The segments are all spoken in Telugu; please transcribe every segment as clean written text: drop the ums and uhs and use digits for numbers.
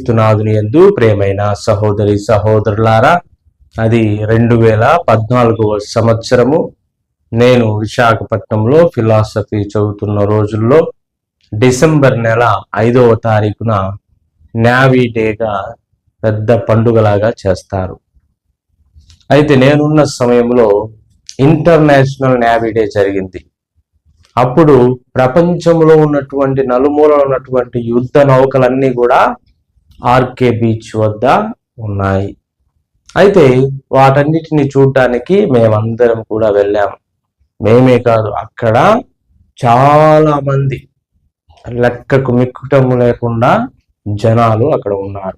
క్రీస్తునాథుని యందు ప్రియమైన సహోదరి సహోదరులారా, అది 2014 సంవత్సరము. నేను విశాఖపట్నంలో ఫిలాసఫీ చదువుతున్న రోజుల్లో డిసెంబర్ నెల 5వ తారీఖున నేవీ డేగా పెద్ద పండుగలాగా చేస్తారు. అయితే నేనున్న సమయంలో ఇంటర్నేషనల్ నేవీ డే జరిగింది. అప్పుడు ప్రపంచంలో ఉన్నటువంటి నలుమూలలో ఉన్నటువంటి యుద్ధ నౌకలన్నీ కూడా ఆర్కే బీచ్ వద్ద ఉన్నాయి. అయితే వాటన్నిటిని చూడటానికి మేమందరం కూడా వెళ్ళాము. మేమే కాదు, అక్కడ చాలా మంది లెక్కకు మిక్కుటం లేకుండా జనాలు అక్కడ ఉన్నారు.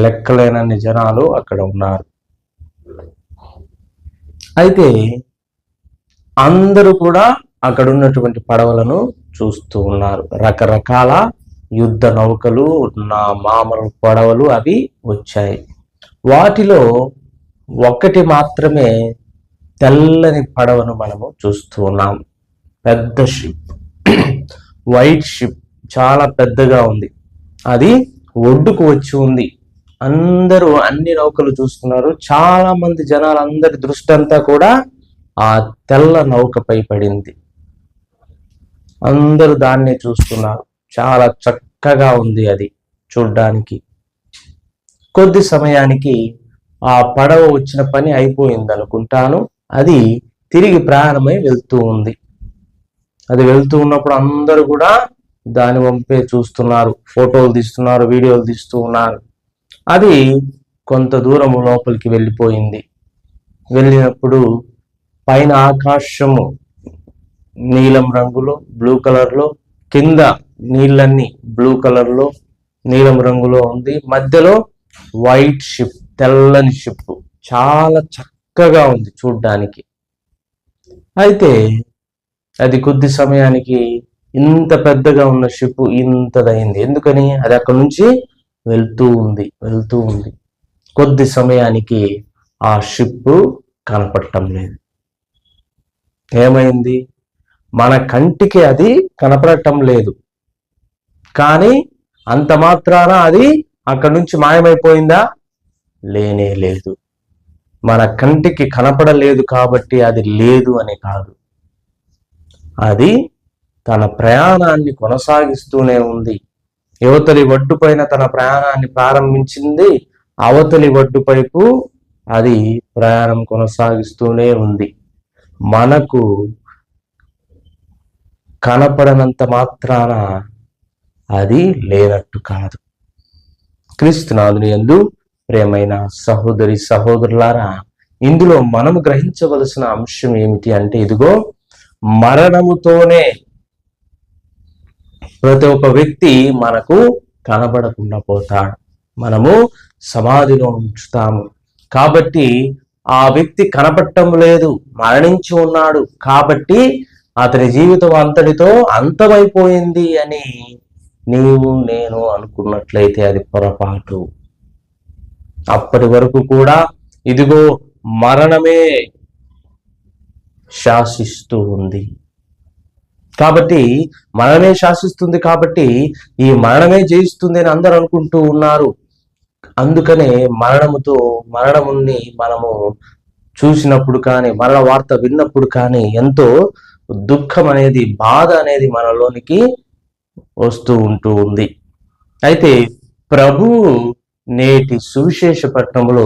లెక్కలేనన్ని జనాలు అక్కడ ఉన్నారు. అయితే అందరూ కూడా అక్కడ ఉన్నటువంటి పడవలను చూస్తూ ఉన్నారు. రకరకాల యుద్ధ నౌకలు, మామూలు పడవలు అవి వచ్చాయి. వాటిలో ఒకటి మాత్రమే తెల్లని పడవను మనము చూస్తూ ఉన్నాం. పెద్ద షిప్, వైట్ షిప్, చాలా పెద్దగా ఉంది. అది ఒడ్డుకు వచ్చి ఉంది. అందరూ అన్ని నౌకలు చూస్తున్నారు. చాలా మంది జనాలందరి దృష్టి అంతా కూడా ఆ తెల్ల నౌకపై పడింది. అందరూ దాన్నే చూస్తున్నారు. చాలా చక్కగా ఉంది అది చూడ్డానికి. కొద్ది సమయానికి ఆ పడవ వచ్చిన పని అయిపోయింది అనుకుంటాను. అది తిరిగి ప్రయాణమై వెళ్తూ ఉంది. అది వెళ్తూ ఉన్నప్పుడు అందరూ కూడా దాని వంపే చూస్తున్నారు, ఫోటోలు తీస్తున్నారు, వీడియోలు తీస్తూ ఉన్నారు. అది కొంత దూరం లోపలికి వెళ్ళిపోయింది. వెళ్ళినప్పుడు పైన ఆకాశము నీలం రంగులో, బ్లూ కలర్లో, కింద నీళ్ళన్నీ బ్లూ కలర్లో, నీలం రంగులో ఉంది. మధ్యలో వైట్ షిప్, తెల్లని షిప్, చాలా చక్కగా ఉంది చూడ్డానికి. అయితే అది కొద్ది సమయానికి ఇంత పెద్దగా ఉన్న షిప్ ఇంతదైంది. ఎందుకని? అది అక్కడ నుంచి వెళ్తూ ఉంది. కొద్ది సమయానికి ఆ షిప్ కనపడటం లేదు. ఏమైంది? మన కంటికి అది కనపడటం లేదు, కానీ అంత మాత్రాన అది అక్కడి నుంచి మాయమైపోయిందా? లేనే లేదు. మన కంటికి కనపడలేదు కాబట్టి అది లేదు అని కాదు. అది తన ప్రయాణాన్ని కొనసాగిస్తూనే ఉంది. యువతలి ఒడ్డు పైన తన ప్రయాణాన్ని ప్రారంభించింది, అవతలి ఒడ్డు వైపు అది ప్రయాణం కొనసాగిస్తూనే ఉంది. మనకు కనపడనంత మాత్రాన అది లేనట్టు కాదు. క్రీస్తునాథుని యందు ప్రియమైన సహోదరి సహోదరులారా, ఇందులో మనము గ్రహించవలసిన అంశం ఏమిటి అంటే, ఇదిగో మరణముతోనే ప్రతి ఒక్క వ్యక్తి మనకు కనబడకుండా పోతాడు. మనము సమాధిలో ఉంచుతాము. కాబట్టి ఆ వ్యక్తి కనపడటం లేదు, మరణించి ఉన్నాడు కాబట్టి అతని జీవితం అంతటితో అంతమైపోయింది అని నీవు నేను అనుకున్నట్లయితే అది పొరపాటు. అప్పటి వరకు కూడా ఇదిగో మరణమే శాసిస్తూ ఉంది. కాబట్టి మరణమే శాసిస్తుంది కాబట్టి ఈ మరణమే జయిస్తుంది అని అందరూ అనుకుంటూ ఉన్నారు. అందుకనే మరణముని మనము చూసినప్పుడు కానీ, మరణ వార్త విన్నప్పుడు కానీ ఎంతో దుఃఖం అనేది, బాధ అనేది మనలోనికి వస్తూ ఉంది. అయితే ప్రభువు నేటి సువిశేష పట్టణంలో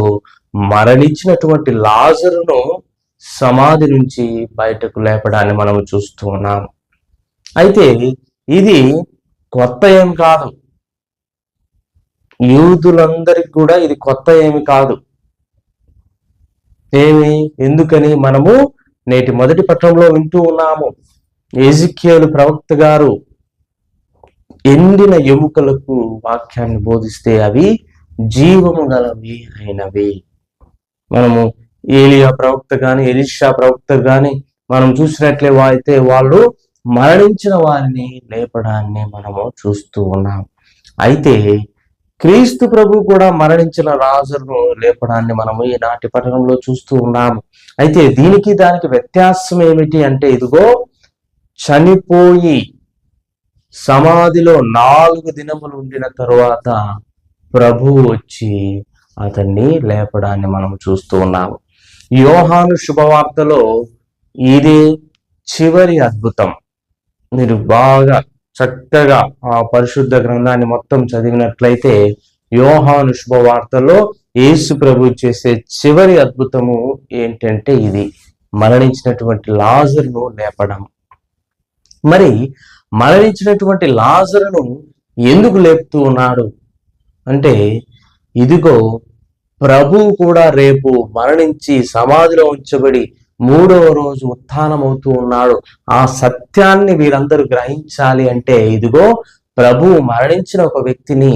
మరణించినటువంటి లాజరును సమాధి నుంచి బయటకు లేపడాన్ని మనం చూస్తూ ఉన్నాం. అయితే ఇది కొత్త ఏం కాదు. యూదులందరికీ కూడా ఇది కొత్త ఏమి కాదు. ఎందుకని మనము నేటి మొదటి పట్టణంలో వింటూ ఉన్నాము. ఎజిక్యేలు ప్రవక్త గారు ఎండిన ఎముకలకు వాక్యాన్ని బోధిస్తే అవి జీవము గలవి అయినవి. మనము ఏలియా ప్రవక్త గాని, ఎలీషా ప్రవక్త గాని మనం చూసినట్లే అయితే వాళ్ళు మరణించిన వారిని లేపడాన్ని మనము చూస్తూ ఉన్నాం. అయితే క్రీస్తు ప్రభు కూడా మరణించిన లాజరును లేపడాన్ని మనము ఈనాటి పట్టణంలో చూస్తూ ఉన్నాము. అయితే దానికి వ్యత్యాసం ఏమిటి అంటే, ఇదిగో చనిపోయి సమాధిలో 4 దినములు ఉండిన తరువాత ప్రభువు వచ్చి అతన్ని లేపడాన్ని మనం చూస్తూ ఉన్నాము. యోహాను శుభవార్తలో ఇది చివరి అద్భుతం. మీరు బాగా చక్కగా ఆ పరిశుద్ధ గ్రంథాన్ని మొత్తం చదివినట్లయితే యోహాను శుభవార్తలో యేసు ప్రభు చేసే చివరి అద్భుతము ఏంటంటే ఇది మరణించినటువంటి లాజరును లేపడం. మరి మరణించినటువంటి లాజరును ఎందుకు లేపుతూ ఉన్నాడు అంటే, ఇదిగో ప్రభువు కూడా రేపు మరణించి సమాధిలో ఉంచబడి 3వ రోజు ఉత్థానమవుతూ ఉన్నాడు. ఆ సత్యాన్ని వీరందరూ గ్రహించాలి అంటే, ఇదిగో ప్రభువు మరణించిన ఒక వ్యక్తిని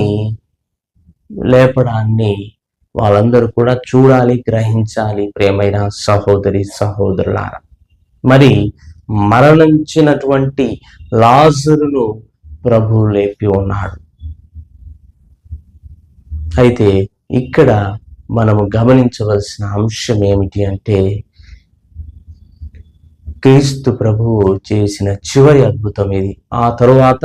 లేపడాన్ని వాళ్ళందరూ కూడా చూడాలి, గ్రహించాలి. ప్రియమైన సహోదరి సహోదరులారా, మరి మరణించినటువంటి లాజరును ప్రభువు లేపి ఉన్నాడు. అయితే ఇక్కడ మనము గమనించవలసిన అంశం ఏమిటి అంటే, క్రీస్తు ప్రభువు చేసిన చివరి అద్భుతం ఇది. ఆ తరువాత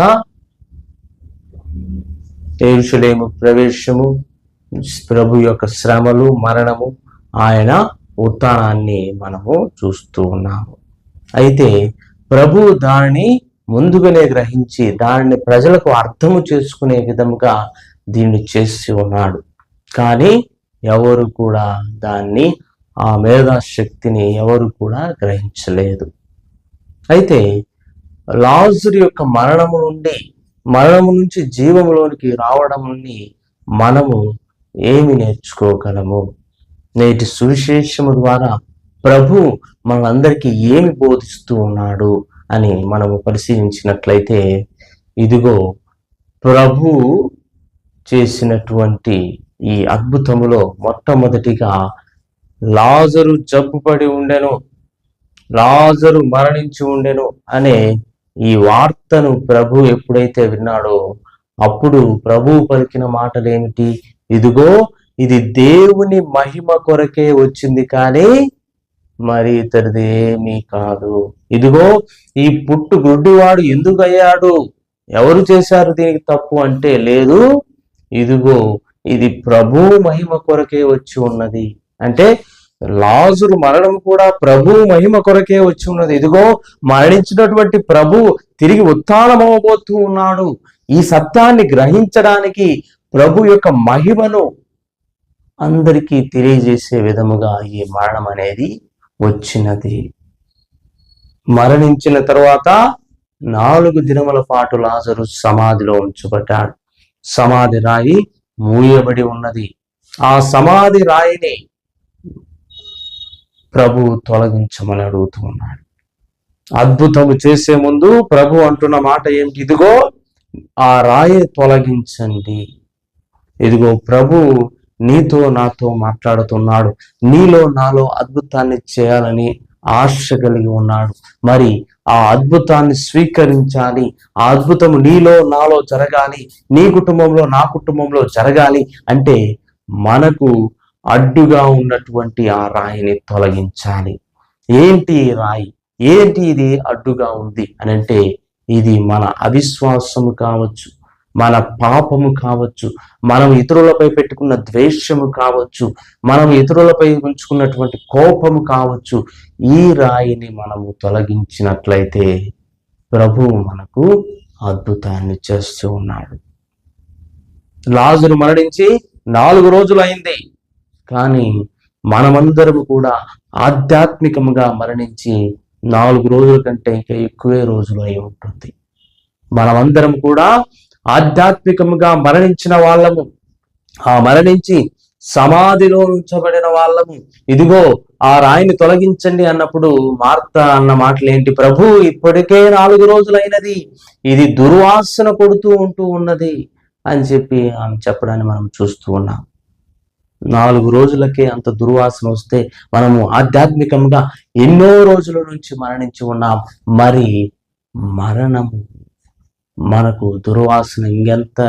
యెరూషలేము ప్రవేశము, ప్రభు యొక్క శ్రమలు, మరణము, ఆయన ఉత్థానాన్ని మనము చూస్తూ ఉన్నాము. అయితే ప్రభు దానిని ముందుగానే గ్రహించి దానిని ప్రజలకు అర్థము చేసుకునే విధముగా దీన్ని చేసి ఉన్నాడు. కానీ ఎవరు కూడా దాన్ని, ఆ మేధాశక్తిని ఎవరు కూడా గ్రహించలేదు. అయితే లాజరు యొక్క మరణము నుంచి జీవములోనికి రావడంని మనము ఏమి నేర్చుకోగలము? నేటి సువిశేషము ద్వారా ప్రభు మనందరికీ ఏమి బోధిస్తూ ఉన్నాడు అని మనము పరిశీలించినట్లయితే, ఇదిగో ప్రభు చేసినటువంటి ఈ అద్భుతములో మొట్టమొదటిగా లాజరు జబ్బుపడి ఉండెను, లాజరు మరణించి ఉండెను అనే ఈ వార్తను ప్రభు ఎప్పుడైతే విన్నాడో అప్పుడు ప్రభు పలికిన మాటలు ఏమిటి? ఇదిగో ఇది దేవుని మహిమ కొరకే వచ్చింది, కానీ మరి ఇతడిది ఏమీ కాదు. ఇదిగో ఈ పుట్టు గుడ్డివాడు ఎందుకు అయ్యాడు, ఎవరు చేశారు దీనికి తప్పు అంటే, లేదు, ఇదిగో ఇది ప్రభు మహిమ కొరకే వచ్చి ఉన్నది. అంటే లాజరు మరణం కూడా ప్రభు మహిమ కొరకే వచ్చి ఉన్నది. ఇదిగో మరణించినటువంటి ప్రభు తిరిగి ఉత్థానమవబోతూ ఉన్నాడు. ఈ సత్యాన్ని గ్రహించడానికి ప్రభు యొక్క మహిమను అందరికీ తెలియజేసే విధముగా ఈ మరణం అనేది వచ్చినది. మరణించిన తరువాత 4 దినముల పాటు లాజరు సమాధిలో ఉంచబడ్డాడు. సమాధి రాయి మూయబడి ఉన్నది. ఆ సమాధి రాయిని ప్రభు తొలగించమని అడుగుతూ ఉన్నాడు. అద్భుతము చేసే ముందు ప్రభు అంటున్న మాట ఏమిటి? ఇదిగో ఆ రాయి తొలగించండి. ఇదిగో ప్రభు నీతో నాతో మాట్లాడుతున్నాడు. నీలో నాలో అద్భుతాన్ని చేయాలని ఆశ కలిగి ఉన్నాడు. మరి ఆ అద్భుతాన్ని స్వీకరించాలి. ఆ అద్భుతము నీలో నాలో జరగాలి, నీ కుటుంబంలో నా కుటుంబంలో జరగాలి అంటే మనకు అడ్డుగా ఉన్నటువంటి ఆ రాయిని తొలగించాలి. ఏంటి రాయి? ఏంటి ఇది అడ్డుగా ఉంది అని అంటే, ఇది మన అవిశ్వాసము కావచ్చు, మన పాపము కావచ్చు, మనం ఇతరులపై పెట్టుకున్న ద్వేషము కావచ్చు, మనం ఇతరులపై ఉంచుకున్నటువంటి కోపము కావచ్చు. ఈ రాయిని మనము తొలగించినట్లయితే ప్రభువు మనకు అద్భుతాన్ని చేస్తూ ఉన్నాడు. లాజరు మరణించి 4 రోజులు అయింది, కానీ మనమందరము కూడా ఆధ్యాత్మికముగా మరణించి 4 రోజుల కంటే ఇంకా ఎక్కువే రోజులు అయి ఉంటుంది. మనమందరం కూడా ఆధ్యాత్మికముగా మరణించిన వాళ్ళము, ఆ మరణించి సమాధిలో ఉంచబడిన వాళ్ళము. ఇదిగో ఆ రాయిని తొలగించండి అన్నప్పుడు మార్త అన్న మాటలు ఏంటి? ప్రభు ఇప్పటికే 4 రోజులైనది, ఇది దుర్వాసన కొడుతూ ఉంటూ ఉన్నది అని చెప్పి ఆమె చెప్పడాన్ని మనం చూస్తూ ఉన్నాం. 4 రోజులకే అంత దుర్వాసన వస్తే మనము ఆధ్యాత్మికంగా ఎన్నో రోజుల నుంచి మరణించి ఉన్నాం. మరి మరణము మనకు దుర్వాసన, ఇంకెంత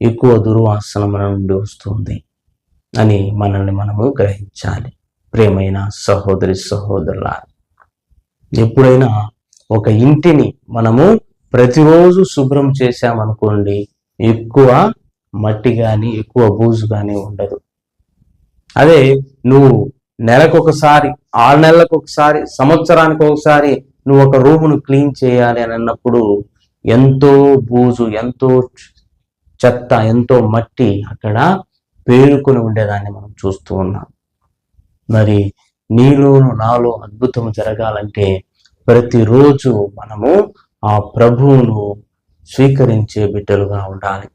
ఎక్కువ దుర్వాసన మన నుండి వస్తుంది అని మనల్ని మనము గ్రహించాలి. ప్రియమైన సహోదరి సహోదరులారా, ఎప్పుడైనా ఒక ఇంటిని మనము ప్రతిరోజు శుభ్రం చేశామనుకోండి, ఎక్కువ మట్టి కానీ ఎక్కువ బూజు కానీ ఉండదు. అదే నువ్వు నెలకొకసారి, 6 నెలలకు ఒకసారి, సంవత్సరానికి ఒకసారి నువ్వు ఒక రూమును క్లీన్ చేయాలి అని అన్నప్పుడు ఎంతో బూజు, ఎంతో చెత్త, ఎంతో మట్టి అక్కడ పేరుకొని ఉండేదాన్ని మనం చూస్తూ ఉన్నాం. మరి నీలోను నాలో అద్భుతం జరగాలంటే ప్రతిరోజు మనము ఆ ప్రభువును స్వీకరించే బిడ్డలుగా ఉండాలి.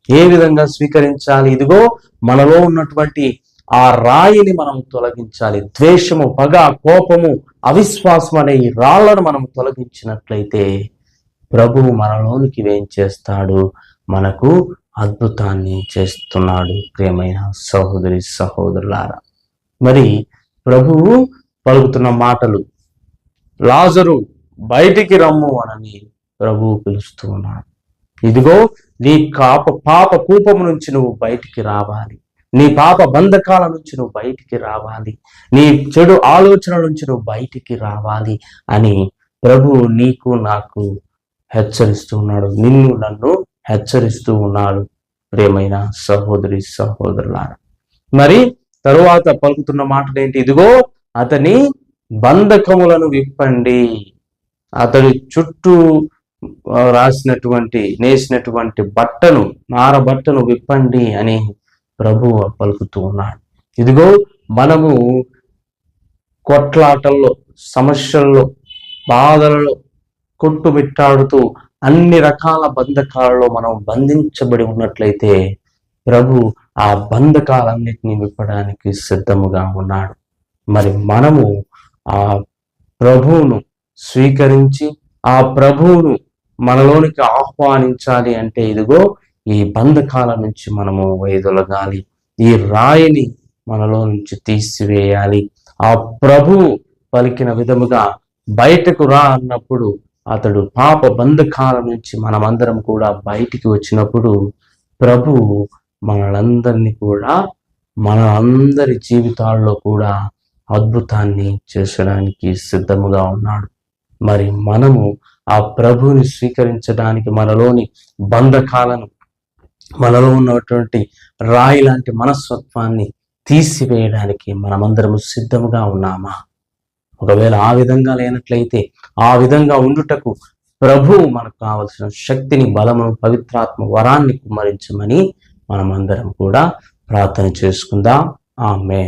ఏ విధంగా స్వీకరించాలి? ఇదిగో మనలో ఉన్నటువంటి ఆ రాయిని మనం తొలగించాలి. ద్వేషము, పగ, కోపము, అవిశ్వాసం అనే ఈ రాళ్లను మనం తొలగించినట్లయితే ప్రభువు మనలోనికి ఏం చేస్తాడు? మనకు అద్భుతాన్ని చేస్తున్నాడు. ప్రియమైన సహోదరి సహోదరులారా, మరి ప్రభువు పలుకుతున్న మాటలు, లాజరు బయటికి రమ్ము అని ప్రభువు పిలుస్తూ ఉన్నాడు. ఇదిగో నీ పాప కూపము నుంచి నువ్వు బయటికి రావాలి, నీ పాప బంధకాల నుంచి నువ్వు బయటికి రావాలి, నీ చెడు ఆలోచనల నుంచి నువ్వు బయటికి రావాలి అని ప్రభువు నీకు నాకు హెచ్చరిస్తూ ఉన్నాడు. నిన్ను నన్ను హెచ్చరిస్తూ ఉన్నాడు. ప్రియమైన సహోదరి సహోదరులారా, మరి తరువాత పలుకుతున్న మాటలు ఏంటి? ఇదిగో అతని బంధకములను విప్పండి, అతడి చుట్టూ నేసినటువంటి బట్టను, నార బట్టను విప్పండి అని ప్రభువు పలుకుతూ ఉన్నాడు. ఇదిగో మనము కొట్లాటల్లో, సమస్యల్లో, బాధలలో కొట్టుమిట్టాడుతూ అన్ని రకాల బంధకాలలో మనం బంధించబడి ఉన్నట్లయితే ప్రభు ఆ బంధకాలన్నిటినీ విప్పడానికి సిద్ధముగా ఉన్నాడు. మరి మనము ఆ ప్రభువును స్వీకరించి ఆ ప్రభువును మనలోనికి ఆహ్వానించాలి అంటే ఇదిగో ఈ బంధకాల నుంచి మనము వైదొలగాలి, ఈ రాయిని మనలో నుంచి తీసివేయాలి. ఆ ప్రభువు పలికిన విధముగా బయటకు రా అన్నప్పుడు అతడు పాప బంధకాల నుంచి మనమందరం కూడా బయటికి వచ్చినప్పుడు ప్రభువు మనందరినీ కూడా, మనందరి జీవితాల్లో కూడా అద్భుతాన్ని చేసడానికి సిద్ధముగా ఉన్నాడు. మరి మనము ఆ ప్రభువుని స్వీకరించడానికి మనలోని బంధకాలను, మనలో ఉన్నటువంటి రాయి లాంటి మనస్తత్వాన్ని తీసివేయడానికి మనమందరము సిద్ధముగా ఉన్నామా? ఒకవేళ ఆ విధంగా లేనట్లయితే ఆ విధంగా ఉండుటకు ప్రభువు మనకు కావలసిన శక్తిని, బలమును, పవిత్రాత్మ వరాన్ని కుమ్మరించమని మనమందరం కూడా ప్రార్థన చేసుకుందాం. ఆమేన్.